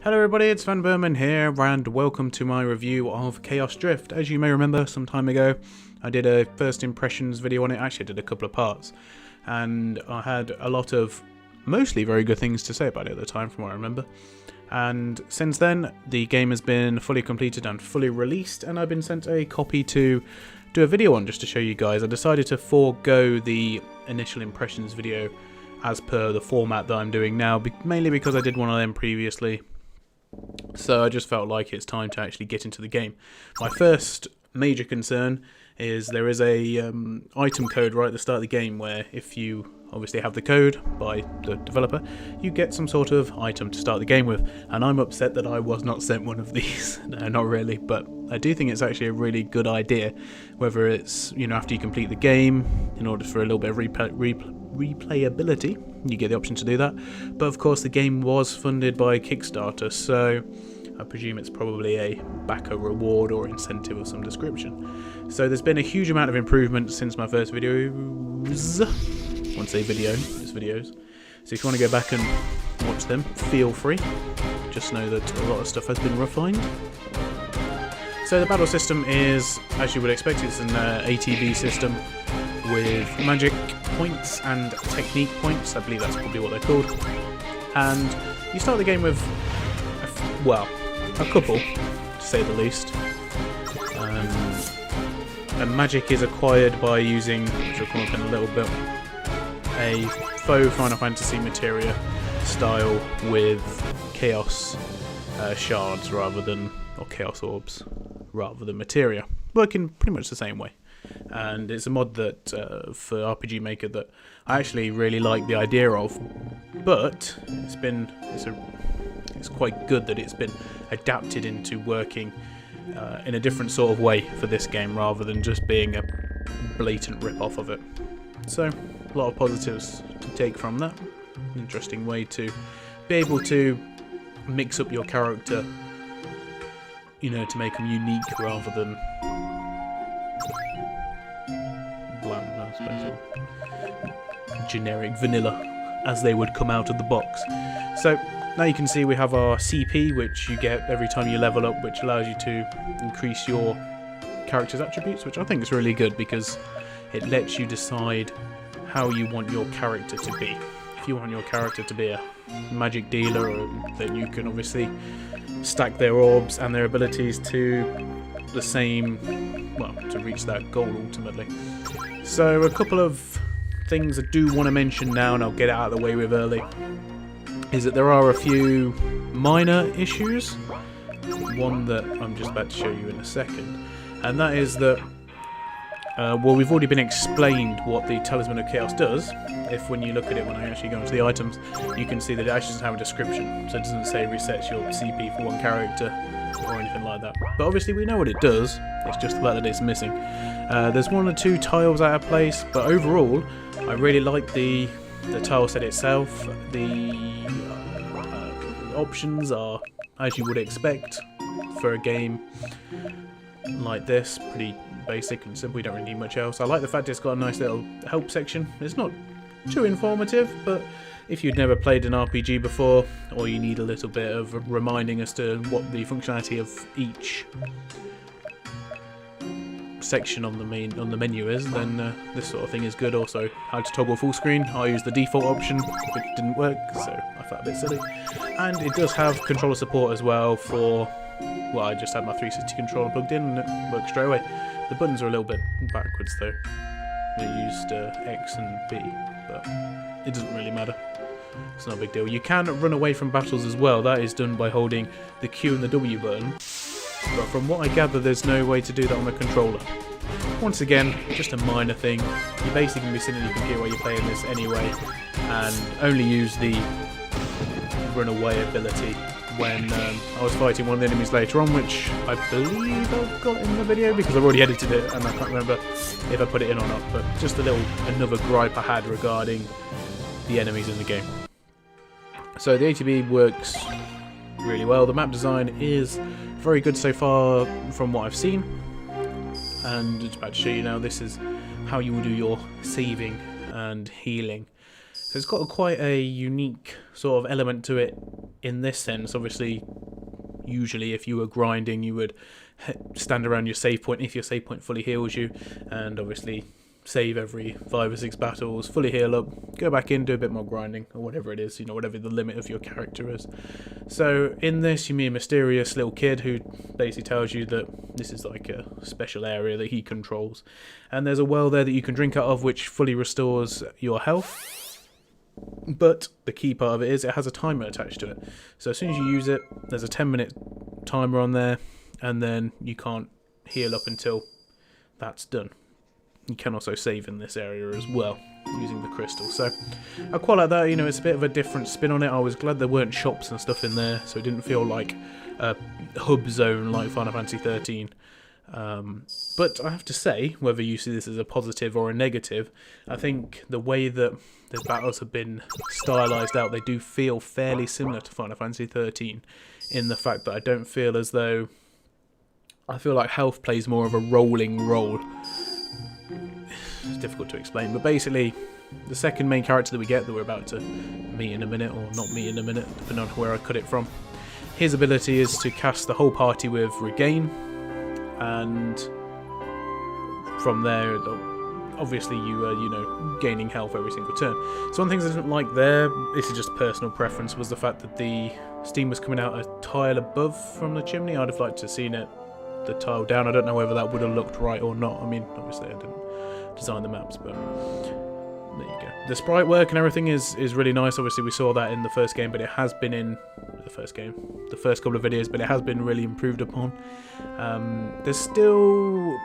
Hello everybody, it's vanburman here, and welcome to my review of Chaos Drift. As you may remember, some time ago, I did a first impressions video on it. Actually, I did a couple of parts, and I had a lot of mostly very good things to say about it at the time, from what I remember. And since then, the game has been fully completed and fully released, and I've been sent a copy to do a video on just to show you guys. I decided to forego the initial impressions video as per the format that I'm doing now, mainly because I did one of them previously. So I just felt like it's time to actually get into the game. My first major concern is there is a item code right at the start of the game where if you obviously have the code by the developer, you get some sort of item to start the game with, and I'm upset that I was not sent one of these. No, not really, but I do think it's actually a really good idea, whether it's, you know, after you complete the game, in order for a little bit of replayability, you get the option to do that. But of course the game was funded by Kickstarter, so I presume it's probably a backer reward or incentive of some description. So there's been a huge amount of improvement since my first videos. I won't say video, it's videos. So if you want to go back and watch them, feel free. Just know that a lot of stuff has been refined. So the battle system is, as you would expect, it's an ATB system with magic points and technique points. I believe that's probably what they're called. And you start the game with, a couple, to say the least. And magic is acquired by using, which will come up in a little bit, a faux Final Fantasy materia style with chaos shards rather than, or chaos orbs rather than materia, working pretty much the same way. And it's a mod that for RPG Maker that I actually really like the idea of, but it's quite good that it's been adapted into working in a different sort of way for this game rather than just being a blatant rip-off of it. So a lot of positives to take from that. An interesting way to be able to mix up your character, you know, to make them unique rather than bland, I suppose, generic vanilla as they would come out of the box. So now you can see we have our CP, which you get every time you level up, which allows you to increase your character's attributes, which I think is really good because it lets you decide how you want your character to be. If you want your character to be a magic dealer, then you can obviously stack their orbs and their abilities to the same, well, to reach that goal ultimately. So a couple of things I do want to mention now, and I'll get it out of the way with early, is that there are a few minor issues. One that I'm just about to show you in a second, and that is that we've already been explained what the Talisman of Chaos does. If when you look at it, when I actually go into the items, you can see that it actually doesn't have a description, so it doesn't say resets your CP for one character or anything like that. But obviously we know what it does, it's just the fact that it's missing. There's one or two tiles out of place, but overall I really like the tile set itself. The options are, as you would expect for a game like this, pretty basic and simple. You don't really need much else. I like the fact it's got a nice little help section. It's not too informative, but if you'd never played an RPG before, or you need a little bit of reminding as to what the functionality of each section on the menu is, then this sort of thing is good. Also, how to toggle full screen. I used the default option, which didn't work, so I felt a bit silly. And it does have controller support as well for, well, I just had my 360 controller plugged in and it works straight away. The buttons are a little bit backwards though. I used X and B, but it doesn't really matter. It's not a big deal. You can run away from battles as well. That is done by holding the Q and the W button. But from what I gather, there's no way to do that on the controller. Once again, just a minor thing. You're basically going to be sitting at your computer while you're playing this anyway, and only use the run away ability when I was fighting one of the enemies later on, which I believe I've got in the video because I've already edited it and I can't remember if I put it in or not, but just another gripe I had regarding the enemies in the game. So the ATB works really well. The map design is very good so far from what I've seen, and it's about to show you now. This is how you will do your saving and healing. So it's got quite a unique sort of element to it in this sense. Obviously, usually if you were grinding, you would stand around your save point if your save point fully heals you, and obviously save every 5 or 6 battles, fully heal up, go back in, do a bit more grinding, or whatever it is, you know, whatever the limit of your character is. So in this, you meet a mysterious little kid who basically tells you that this is like a special area that he controls, and there's a well there that you can drink out of which fully restores your health. But the key part of it is it has a timer attached to it. So as soon as you use it, there's a 10-minute timer on there, and then you can't heal up until that's done. You can also save in this area as well, using the crystal. So I quite like that, you know, it's a bit of a different spin on it. I was glad there weren't shops and stuff in there, so it didn't feel like a hub zone like Final Fantasy 13. But I have to say, whether you see this as a positive or a negative, I think the way that the battles have been stylized out, they do feel fairly similar to Final Fantasy 13 in the fact that I don't feel as though... I feel like health plays more of a rolling role. It's difficult to explain, but basically the second main character that we get, that we're about to meet in a minute, or not meet in a minute, depending on where I cut it from, his ability is to cast the whole party with Regain, and from there obviously you are, you know, gaining health every single turn. So one thing I didn't like there, this is just personal preference, was the fact that the steam was coming out a tile above from the chimney. I'd have liked to have seen it the tile down. I don't know whether that would have looked right or not. I mean, obviously I didn't design the maps, but there you go. The sprite work and everything is really nice. Obviously we saw that in the first game, but it has been in the first couple of videos, but it has been really improved upon. There's still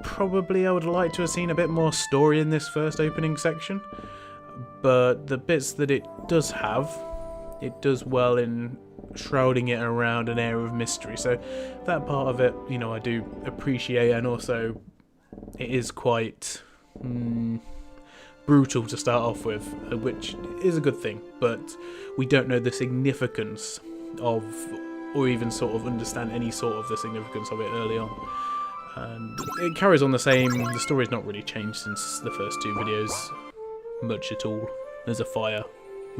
probably, I would like to have seen a bit more story in this first opening section, but the bits that it does have, it does well in shrouding it around an air of mystery. So that part of it, you know, I do appreciate, and also it is quite brutal to start off with, which is a good thing, but we don't know the significance of, or even sort of understand any sort of the significance of it early on. And it carries on the same. The story's not really changed since the first 2 videos much at all. There's a fire.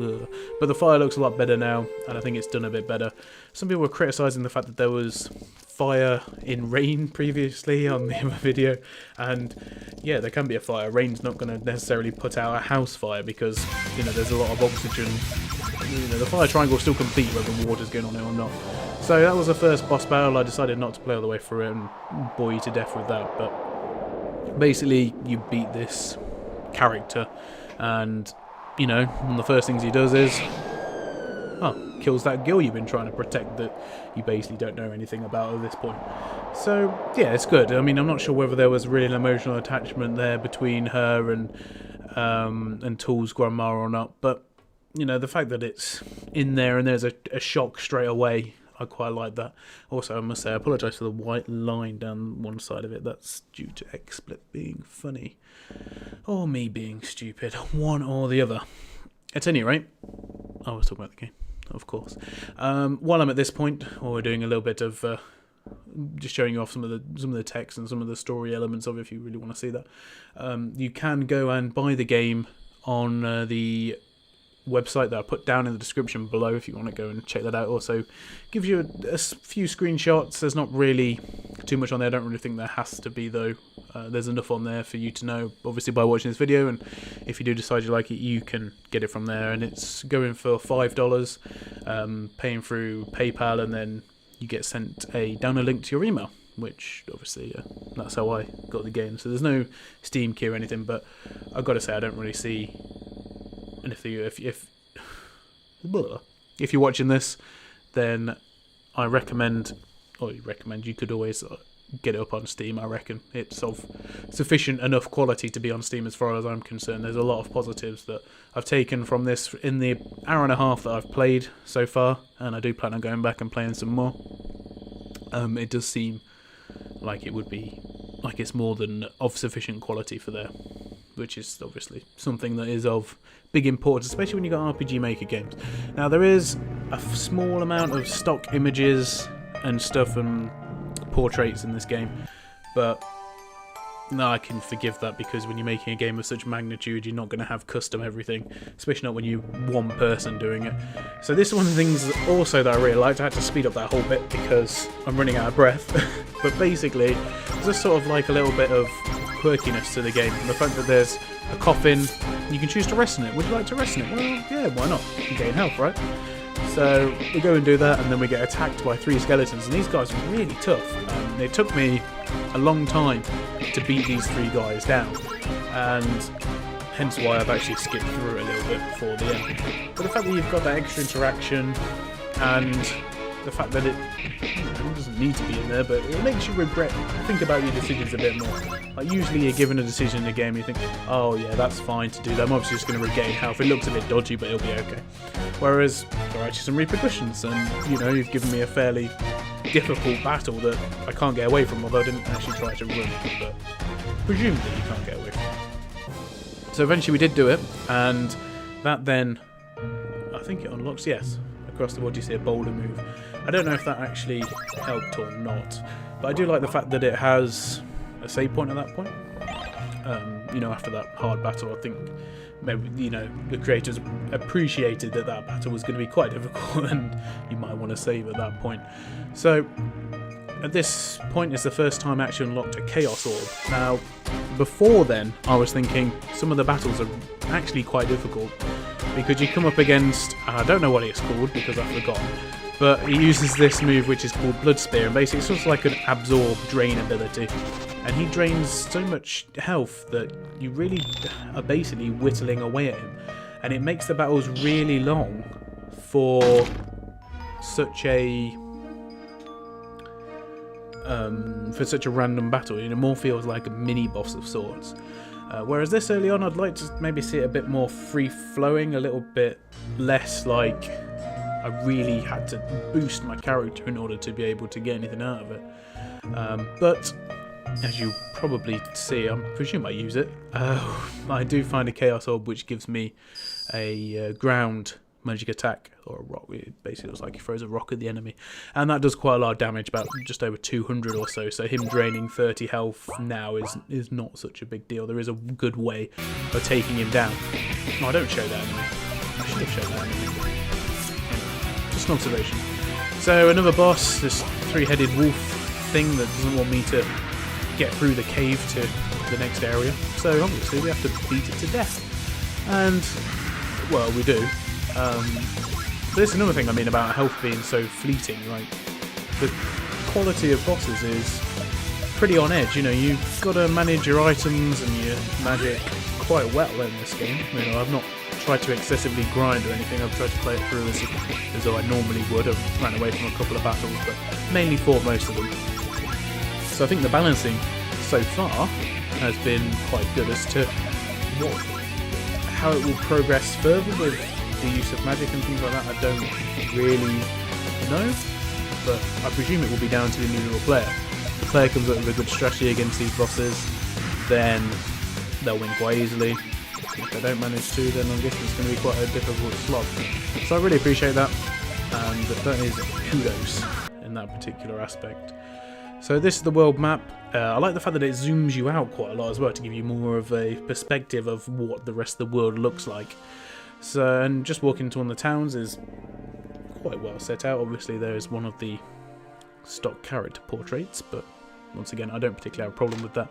Ugh. But the fire looks a lot better now, and I think it's done a bit better. Some people were criticising the fact that there was fire in rain previously on the other video, and yeah, there can be a fire. Rain's not going to necessarily put out a house fire because, you know, there's a lot of oxygen. You know, the fire triangle is still complete whether water's going on it or not. So that was the first boss battle. I decided not to play all the way through it and bore you to death with that, but basically you beat this character, and you know, one of the first things he does is, kills that girl you've been trying to protect that you basically don't know anything about at this point. So, yeah, it's good. I mean, I'm not sure whether there was really an emotional attachment there between her and Tool's grandma or not, but, you know, the fact that it's in there and there's a shock straight away, I quite like that. Also, I must say, I apologise for the white line down one side of it. That's due to XSplit being funny. Or me being stupid. One or the other. At any rate, I was talking about the game, of course. While I'm at this point, or we're doing a little bit of just showing you off some of the text and some of the story elements of it, if you really want to see that. You can go and buy the game on the website that I put down in the description below if you want to go and check that out. Also gives you a few screenshots. There's not really too much on there. I don't really think there has to be, though. There's enough on there for you to know, obviously, by watching this video, and if you do decide you like it, you can get it from there. And it's going for $5, paying through PayPal, and then you get sent a download link to your email, which obviously that's how I got the game. So there's no Steam key or anything, but I've got to say I don't really see. And if you're watching this, then I recommend, you could always get it up on Steam. I reckon it's of sufficient enough quality to be on Steam as far as I'm concerned. There's a lot of positives that I've taken from this in the hour and a half that I've played so far, and I do plan on going back and playing some more. It does seem like it would be, like it's more than of sufficient quality for there, which is obviously something that is of big importance, especially when you got RPG Maker games. Now, there is a small amount of stock images and stuff and portraits in this game, but no, I can forgive that, because when you're making a game of such magnitude, you're not going to have custom everything, especially not when you're one person doing it. So this is one of the things also that I really liked. I had to speed up that whole bit because I'm running out of breath. But basically, there's just sort of like a little bit of quirkiness to the game. And the fact that there's a coffin, you can choose to rest in it. Would you like to rest in it? Well, yeah, why not? You gain health, right? So we go and do that, and then we get attacked by 3 skeletons, and these guys are really tough. It took me a long time to beat these 3 guys down, and hence why I've actually skipped through it a little bit before the end. But the fact that you've got that extra interaction, and the fact that it doesn't need to be in there, but it makes you think about your decisions a bit more. Like, usually you're given a decision in a game, you think, oh yeah, that's fine to do that. I'm obviously just going to regain health. It looks a bit dodgy, but it'll be okay. Whereas there are actually some repercussions, and you've given me a fairly difficult battle that I can't get away from, although I didn't actually try to run it, but presumably you can't get away from it. So eventually we did do it, and that then, I think it unlocks, yes, across the board you see a boulder move. I don't know if that actually helped or not, but I do like the fact that it has a save point at that point. After that hard battle, I think maybe the creators appreciated that battle was going to be quite difficult, and you might want to save at that point. So at this point is the first time I actually unlocked a Chaos Orb. Now, before then, I was thinking some of the battles are actually quite difficult, because you come up against, I don't know what it's called because I've forgotten, but he uses this move which is called Blood Spear, and basically it's just like an absorb drain ability, and he drains so much health that you really are basically whittling away at him, and it makes the battles really long for such a random battle. More feels like a mini boss of sorts. Whereas this early on, I'd like to maybe see it a bit more free-flowing, a little bit less like I really had to boost my character in order to be able to get anything out of it. But as you probably see, I presume I use it. I do find a Chaos Orb which gives me a ground magic attack, or a rock. It basically looks like he throws a rock at the enemy, and that does quite a lot of damage, about just over 200 or so. So him draining 30 health now is not such a big deal. There is a good way of taking him down. No, I don't show that enemy. I should have shown that enemy. Just an observation. So another boss, this 3-headed wolf thing that doesn't want me to get through the cave to the next area. So obviously we have to beat it to death, and well, we do. But there's another thing about health being so fleeting. Like, the quality of bosses is pretty on edge. You've got to manage your items and your magic quite well in this game. I've not tried to excessively grind or anything. I've tried to play it through as though I normally would. I've ran away from a couple of battles, but mainly fought most of them. So I think the balancing so far has been quite good as to how it will progress further with the use of magic and things like that. I don't really know, but I presume it will be down to the individual player. If the player comes up with a good strategy against these bosses, then they'll win quite easily. If they don't manage to, then I'm guessing it's going to be quite a difficult slog. So I really appreciate that, and that is kudos in that particular aspect. So this is the world map. I like the fact that it zooms you out quite a lot as well, to give you more of a perspective of what the rest of the world looks like. So, and just walking into one of the towns is quite well set out. Obviously there is one of the stock character portraits, but once again I don't particularly have a problem with that.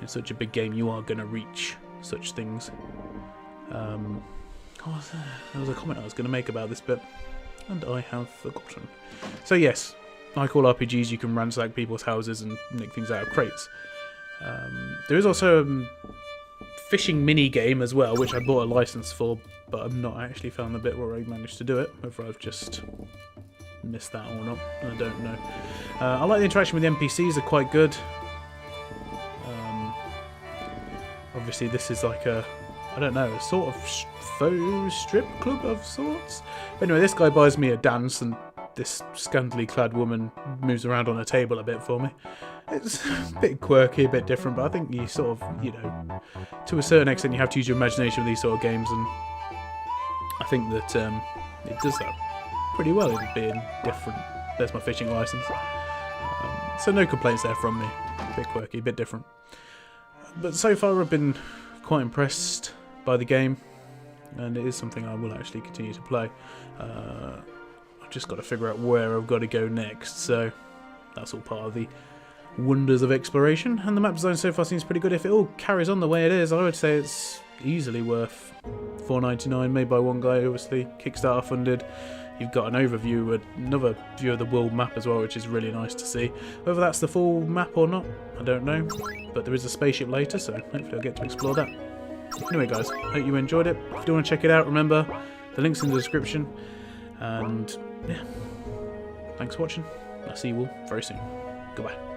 In such a big game you are going to reach such things. There was a comment I was going to make about this bit, and I have forgotten. So yes, like all RPGs, you can ransack people's houses and nick things out of crates. There is also a fishing mini game as well, which I bought a license for, but I've not actually found the bit where I managed to do it. Whether I've just missed that or not, I don't know. I like the interaction with the NPCs; they're quite good. Obviously, this is like a sort of faux strip club of sorts. But anyway, this guy buys me a dance, and this scantily clad woman moves around on a table a bit for me. It's a bit quirky, a bit different, but I think you sort of, to a certain extent you have to use your imagination with these sort of games, and I think that it does that pretty well in being different. There's my fishing license. So no complaints there from me. A bit quirky, a bit different. But so far I've been quite impressed by the game, and it is something I will actually continue to play. I've just got to figure out where I've got to go next, so that's all part of the wonders of exploration. And the map design so far seems pretty good. If it all carries on the way it is, I would say it's easily worth $4.99, made by one guy, obviously, Kickstarter funded. You've got an overview, another view of the world map as well, which is really nice to see. Whether that's the full map or not, I don't know, but there is a spaceship later, so hopefully I'll get to explore that. Anyway guys, hope you enjoyed it. If you do want to check it out, remember, the link's in the description. And yeah, thanks for watching. I'll see you all very soon. Goodbye.